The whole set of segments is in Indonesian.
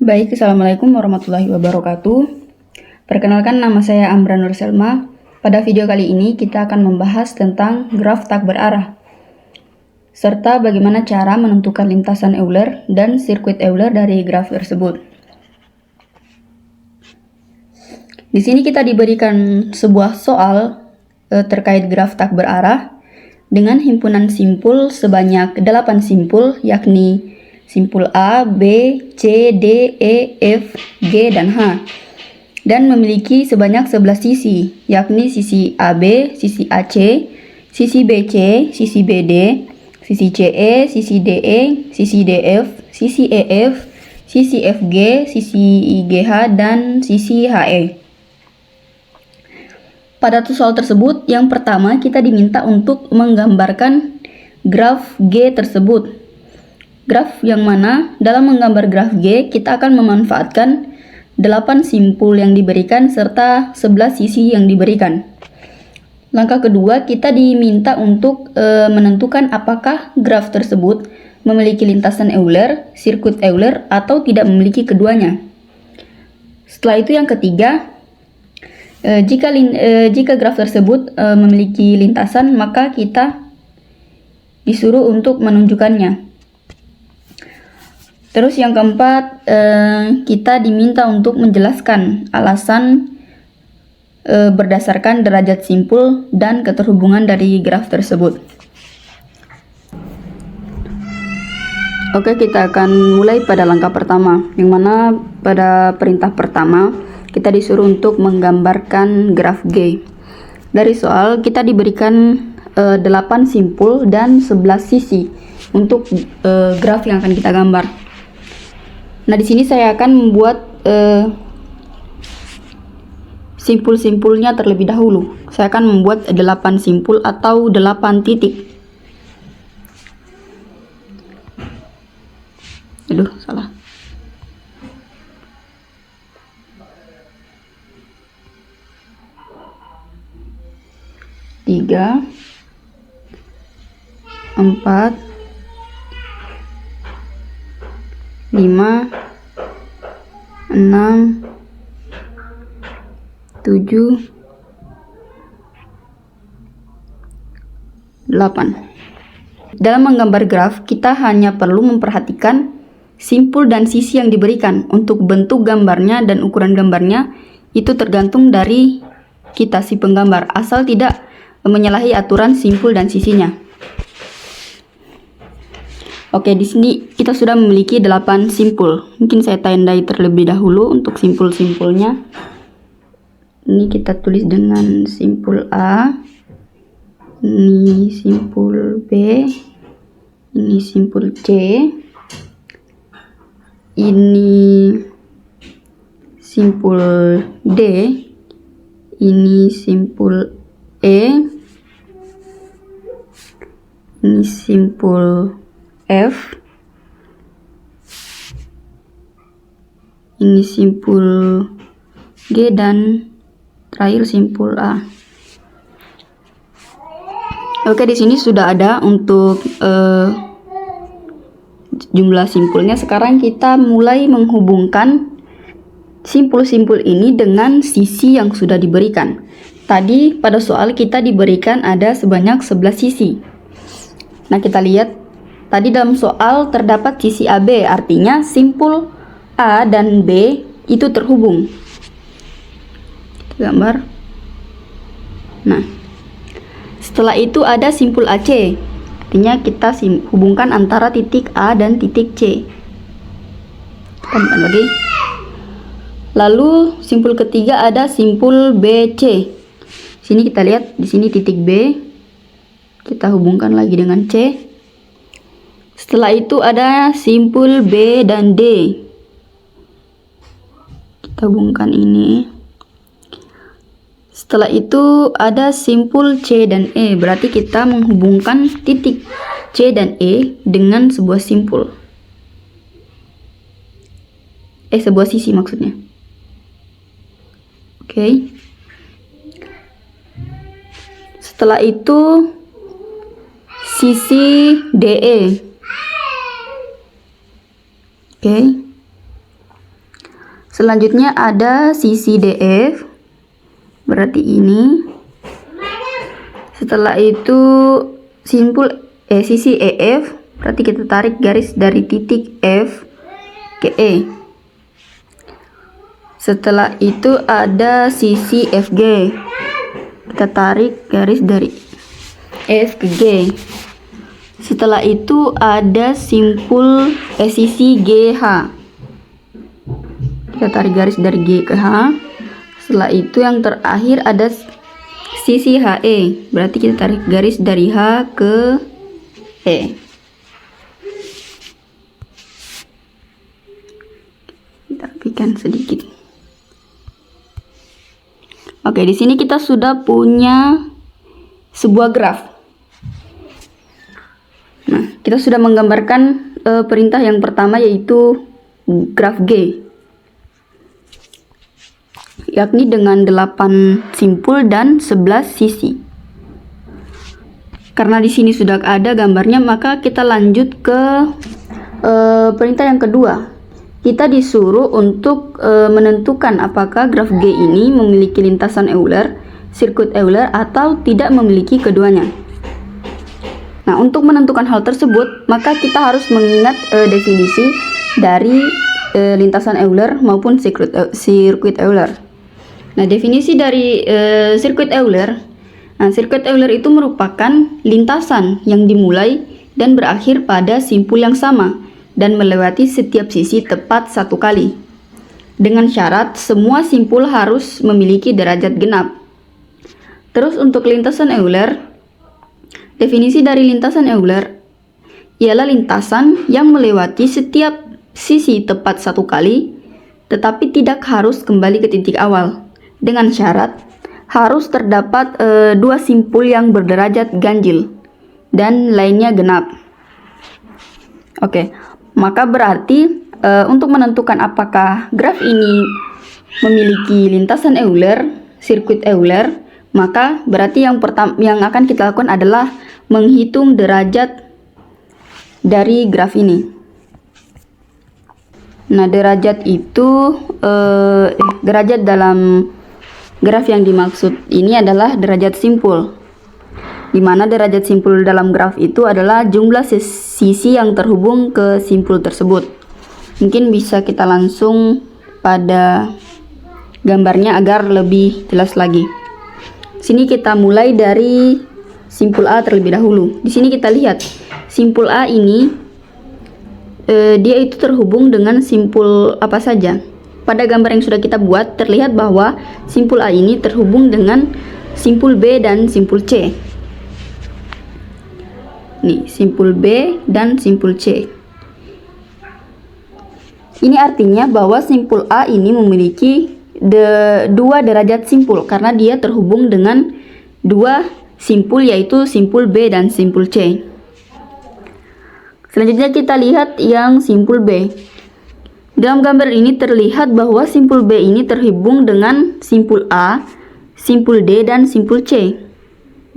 Baik, Assalamualaikum warahmatullahi wabarakatuh. Perkenalkan, nama saya Amra Nur Selma. Pada video kali ini kita akan membahas tentang graf tak berarah, serta bagaimana cara menentukan lintasan Euler dan sirkuit Euler dari graf tersebut. Di sini kita diberikan sebuah soal terkait graf tak berarah dengan himpunan simpul sebanyak 8 simpul, yakni simpul A, B, C, D, E, F, G, dan H, dan memiliki sebanyak 11 sisi, yakni sisi AB, sisi AC, sisi BC, sisi BD, sisi CE, sisi DE, sisi DF, sisi EF, sisi FG, sisi IGH, dan sisi HE. Pada soal tersebut, yang pertama kita diminta untuk menggambarkan graf G tersebut. Graf yang mana dalam menggambar graf G kita akan memanfaatkan 8 simpul yang diberikan serta 11 sisi yang diberikan. Langkah kedua, kita diminta untuk menentukan apakah graf tersebut memiliki lintasan Euler, sirkuit Euler, atau tidak memiliki keduanya. Setelah itu yang ketiga, jika graf tersebut memiliki lintasan, maka kita disuruh untuk menunjukkannya. Terus yang keempat, kita diminta untuk menjelaskan alasan berdasarkan derajat simpul dan keterhubungan dari graf tersebut. Oke, kita akan mulai pada langkah pertama, yang mana pada perintah pertama kita disuruh untuk menggambarkan graf G. Dari soal kita diberikan 8 simpul dan 11 sisi untuk graf yang akan kita gambar. Nah, di sini saya akan membuat simpul-simpulnya terlebih dahulu. Saya akan membuat 8 simpul atau 8 titik. Aduh, salah. Tiga, 4, 5, 6, 7, 8. Dalam menggambar graf, kita hanya perlu memperhatikan simpul dan sisi yang diberikan. Untuk bentuk gambarnya dan ukuran gambarnya itu tergantung dari kita si penggambar, asal tidak menyalahi aturan simpul dan sisinya. Oke, di sini kita sudah memiliki 8 simpul. Mungkin saya tandai terlebih dahulu untuk simpul-simpulnya. Ini kita tulis dengan simpul A, ini simpul B, ini simpul C, ini simpul D, ini simpul E, ini simpul F, ini simpul G, dan terakhir simpul A. Oke, di sini sudah ada untuk jumlah simpulnya. Sekarang kita mulai menghubungkan simpul-simpul ini dengan sisi yang sudah diberikan. Tadi pada soal kita diberikan ada sebanyak 11 sisi. Nah, kita lihat tadi dalam soal terdapat sisi AB, artinya simpul A dan B itu terhubung. Gambar. Nah, setelah itu ada simpul AC, artinya kita hubungkan antara titik A dan titik C. Tambahkan lagi. Lalu simpul ketiga ada simpul BC. Sini kita lihat di sini titik B, kita hubungkan lagi dengan C. Setelah itu ada simpul B dan D, kita hubungkan ini. Setelah itu ada simpul C dan E, berarti kita menghubungkan titik C dan E dengan sebuah simpul. Sebuah sisi maksudnya. Oke. Setelah itu sisi DE. Oke. Selanjutnya ada sisi DF, berarti ini. Setelah itu sisi EF, berarti kita tarik garis dari titik F ke E. Setelah itu ada sisi FG, kita tarik garis dari F ke G. Setelah itu ada sisi GH, kita tarik garis dari G ke H. Setelah itu yang terakhir ada sisi HE, berarti kita tarik garis dari H ke E. Kita rapikan sedikit. Oke, di sini kita sudah punya sebuah graf. Nah, kita sudah menggambarkan perintah yang pertama, yaitu graf G, yakni dengan 8 simpul dan 11 sisi. Karena di sini sudah ada gambarnya, maka kita lanjut ke perintah yang kedua. Kita disuruh untuk menentukan apakah graf G ini memiliki lintasan Euler, sirkuit Euler, atau tidak memiliki keduanya. Nah, untuk menentukan hal tersebut, maka kita harus mengingat definisi dari lintasan Euler maupun sirkuit Euler. Nah, definisi dari sirkuit Euler. Nah, sirkuit Euler itu merupakan lintasan yang dimulai dan berakhir pada simpul yang sama dan melewati setiap sisi tepat satu kali. Dengan syarat semua simpul harus memiliki derajat genap. Terus untuk lintasan Euler, definisi dari lintasan Euler ialah lintasan yang melewati setiap sisi tepat satu kali, tetapi tidak harus kembali ke titik awal. Dengan syarat harus terdapat dua simpul yang berderajat ganjil dan lainnya genap. Oke, maka berarti untuk menentukan apakah graf ini memiliki lintasan Euler, sirkuit Euler, maka berarti yang pertama yang akan kita lakukan adalah menghitung derajat dari graf ini. Nah, derajat itu derajat dalam graf yang dimaksud ini adalah derajat simpul, di mana derajat simpul dalam graf itu adalah jumlah sisi yang terhubung ke simpul tersebut. Mungkin bisa kita langsung pada gambarnya agar lebih jelas lagi. Sini kita mulai dari simpul A terlebih dahulu. Di sini kita lihat simpul A ini dia itu terhubung dengan simpul apa saja. Pada gambar yang sudah kita buat terlihat bahwa simpul A ini terhubung dengan simpul B dan simpul C. Nih, simpul B dan simpul C. Ini artinya bahwa simpul A ini memiliki dua derajat simpul karena dia terhubung dengan dua simpul, yaitu simpul B dan simpul C. Selanjutnya kita lihat yang simpul B. Dalam gambar ini terlihat bahwa simpul B ini terhubung dengan simpul A, simpul D, dan simpul C.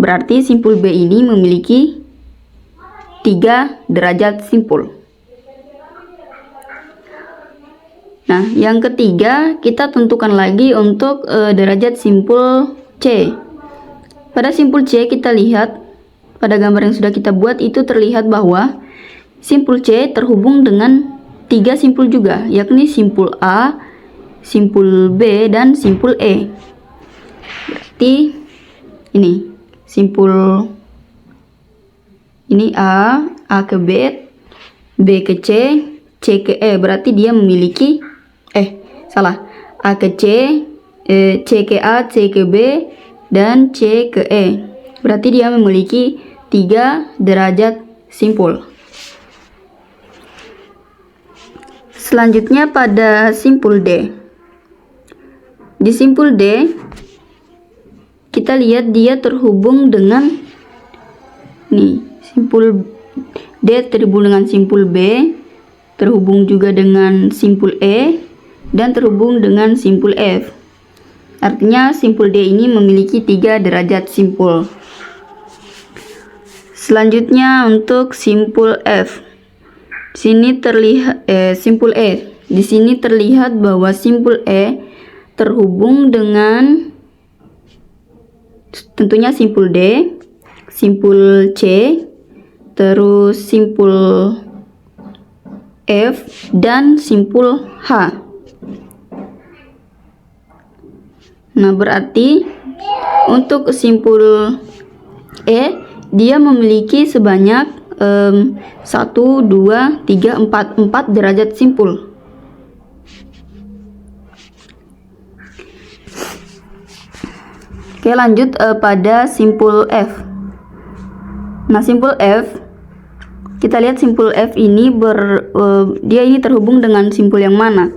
Berarti simpul B ini memiliki 3 derajat simpul. Nah, yang ketiga kita tentukan lagi untuk derajat simpul C. Pada simpul C kita lihat pada gambar yang sudah kita buat itu terlihat bahwa simpul C terhubung dengan 3 simpul juga, yakni simpul A, simpul B, dan simpul E. Berarti ini simpul ini A ke B, B ke C, C ke E. Berarti dia memiliki A ke C, C ke A, C ke B, dan C ke E. Berarti dia memiliki 3 derajat simpul. Selanjutnya pada simpul D. Di simpul D kita lihat dia terhubung dengan simpul D terhubung dengan simpul B, terhubung juga dengan simpul E, dan terhubung dengan simpul F. Artinya simpul D ini memiliki 3 derajat simpul. Selanjutnya untuk simpul F. Sini terlihat simpul E. Di sini terlihat bahwa simpul E terhubung dengan tentunya simpul D, simpul C, terus simpul F, dan simpul H. Nah, berarti untuk simpul E, dia memiliki sebanyak 1, 2, 3, 4 derajat simpul. Oke, lanjut pada simpul F. Nah, simpul F, kita lihat simpul F ini dia ini terhubung dengan simpul yang mana?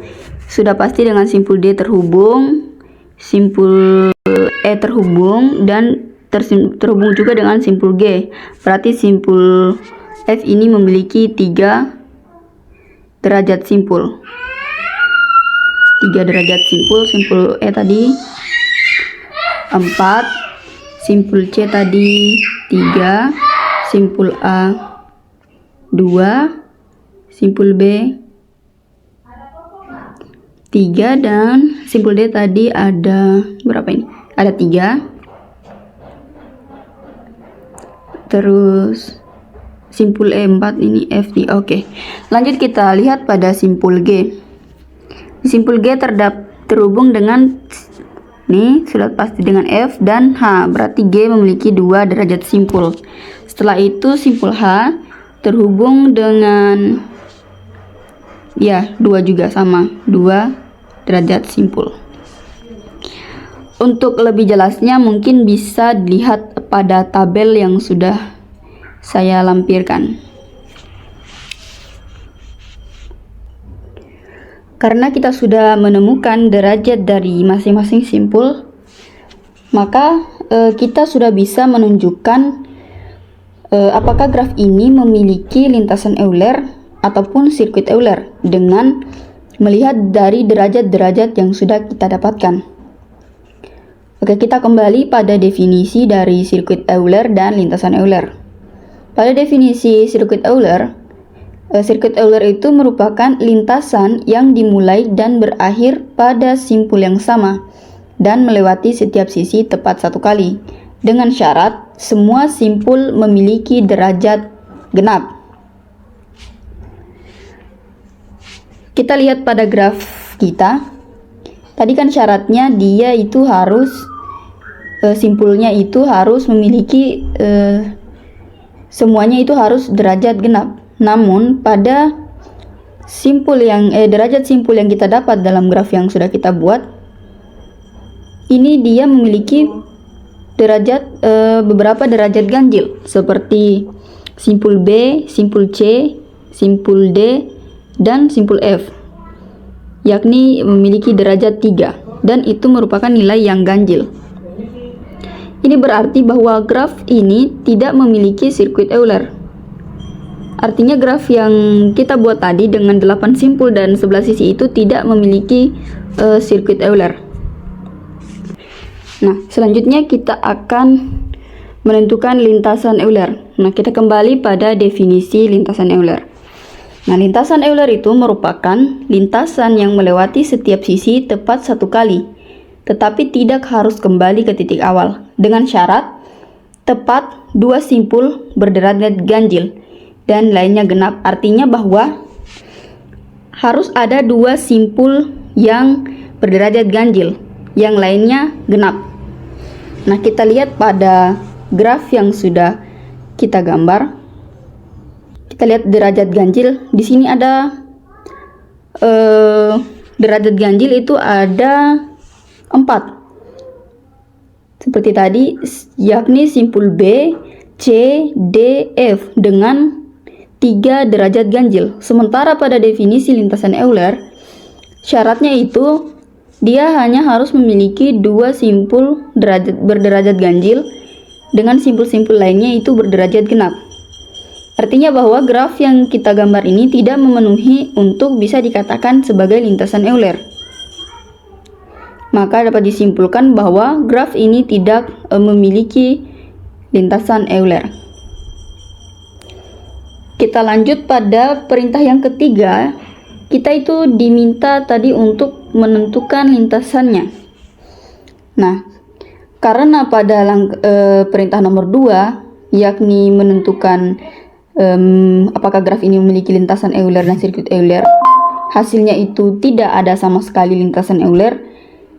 Sudah pasti dengan simpul D terhubung, simpul E terhubung, dan terhubung juga dengan simpul G. Berarti simpul F ini memiliki 3 derajat simpul. 3 derajat simpul. Simpul E tadi 4, simpul C tadi 3, simpul A 2, simpul B 3, dan simpul D tadi ada berapa ini? Ada 3. Terus simpul E 4, ini F 3. Oke. Lanjut kita lihat pada simpul G. Simpul G terhubung dengan ini sudah pasti dengan F dan H. Berarti G memiliki 2 derajat simpul. Setelah itu simpul H terhubung dengan 2 juga sama, 2 derajat simpul. Untuk lebih jelasnya mungkin bisa dilihat pada tabel yang sudah saya lampirkan. Karena kita sudah menemukan derajat dari masing-masing simpul, maka kita sudah bisa menunjukkan apakah graf ini memiliki lintasan Euler ataupun sirkuit Euler dengan melihat dari derajat-derajat yang sudah kita dapatkan. Oke, kita kembali pada definisi dari sirkuit Euler dan lintasan Euler. Pada definisi sirkuit Euler itu merupakan lintasan yang dimulai dan berakhir pada simpul yang sama dan melewati setiap sisi tepat 1 kali, dengan syarat semua simpul memiliki derajat genap. Kita lihat pada graf kita. Tadi kan syaratnya dia itu harus simpulnya itu harus memiliki semuanya itu harus derajat genap. Namun pada derajat simpul yang kita dapat dalam graf yang sudah kita buat, ini dia memiliki beberapa derajat ganjil seperti simpul B, simpul C, simpul D, dan simpul F, yakni memiliki derajat 3, dan itu merupakan nilai yang ganjil. Ini berarti bahwa graf ini tidak memiliki sirkuit Euler. Artinya graf yang kita buat tadi dengan 8 simpul dan 11 sisi itu tidak memiliki sirkuit Euler. Nah, selanjutnya kita akan menentukan lintasan Euler. Nah, kita kembali pada definisi lintasan Euler. Nah, lintasan Euler itu merupakan lintasan yang melewati setiap sisi tepat 1 kali, tetapi tidak harus kembali ke titik awal, dengan syarat tepat 2 simpul berderajat ganjil dan lainnya genap. Artinya bahwa harus ada 2 simpul yang berderajat ganjil, yang lainnya genap. Nah, kita lihat pada graf yang sudah kita gambar. Kita lihat derajat ganjil. Di sini ada derajat ganjil itu ada 4. Seperti tadi, yakni simpul B, C, D, F dengan 3 derajat ganjil. Sementara pada definisi lintasan Euler, syaratnya itu dia hanya harus memiliki 2 simpul berderajat ganjil dengan simpul-simpul lainnya itu berderajat genap. Artinya bahwa graf yang kita gambar ini tidak memenuhi untuk bisa dikatakan sebagai lintasan Euler. Maka dapat disimpulkan bahwa graf ini tidak memiliki lintasan Euler. Kita lanjut pada perintah yang ketiga, kita itu diminta tadi untuk menentukan lintasannya. Nah, karena pada perintah nomor 2, yakni menentukan apakah graf ini memiliki lintasan Euler dan sirkuit Euler, hasilnya itu tidak ada sama sekali lintasan Euler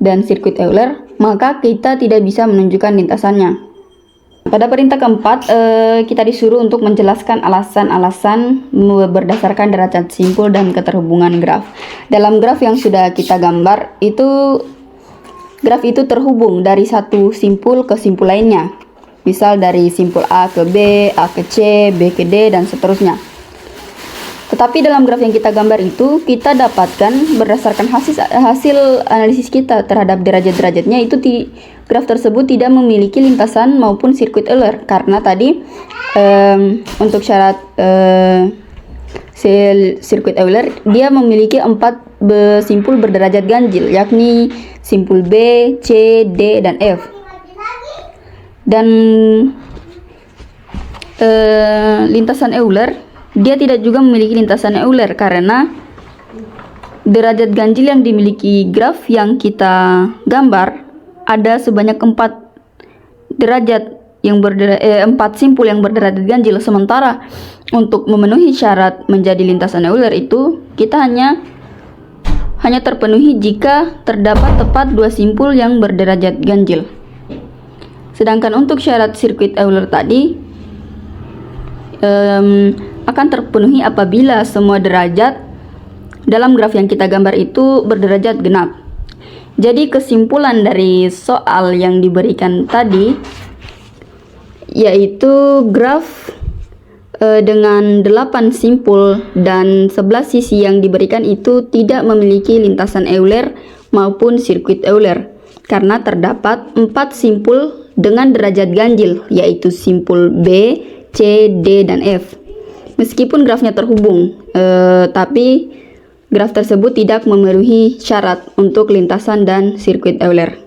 dan sirkuit Euler, maka kita tidak bisa menunjukkan lintasannya. Pada perintah keempat, kita disuruh untuk menjelaskan alasan-alasan berdasarkan derajat simpul dan keterhubungan graf. Dalam graf yang sudah kita gambar, graf itu terhubung dari satu simpul ke simpul lainnya. Misal dari simpul A ke B, A ke C, B ke D, dan seterusnya. Tetapi dalam graf yang kita gambar itu, kita dapatkan berdasarkan hasil analisis kita terhadap derajat-derajatnya itu graf tersebut tidak memiliki lintasan maupun sirkuit Euler. Karena tadi untuk syarat sirkuit Euler, dia memiliki 4 simpul berderajat ganjil, yakni simpul B, C, D, dan F. Dan lintasan Euler, dia tidak juga memiliki lintasan Euler karena derajat ganjil yang dimiliki graf yang kita gambar ada sebanyak 4 derajat yang 4 simpul yang berderajat ganjil. Sementara untuk memenuhi syarat menjadi lintasan Euler itu kita hanya terpenuhi jika terdapat tepat 2 simpul yang berderajat ganjil. Sedangkan untuk syarat sirkuit Euler tadi akan terpenuhi apabila semua derajat dalam graf yang kita gambar itu berderajat genap. Jadi kesimpulan dari soal yang diberikan tadi yaitu graf dengan 8 simpul dan 11 sisi yang diberikan itu tidak memiliki lintasan Euler maupun sirkuit Euler karena terdapat 4 simpul dengan derajat ganjil, yaitu simpul B, C, D, dan F. Meskipun grafnya terhubung, tapi graf tersebut tidak memenuhi syarat untuk lintasan dan sirkuit Euler.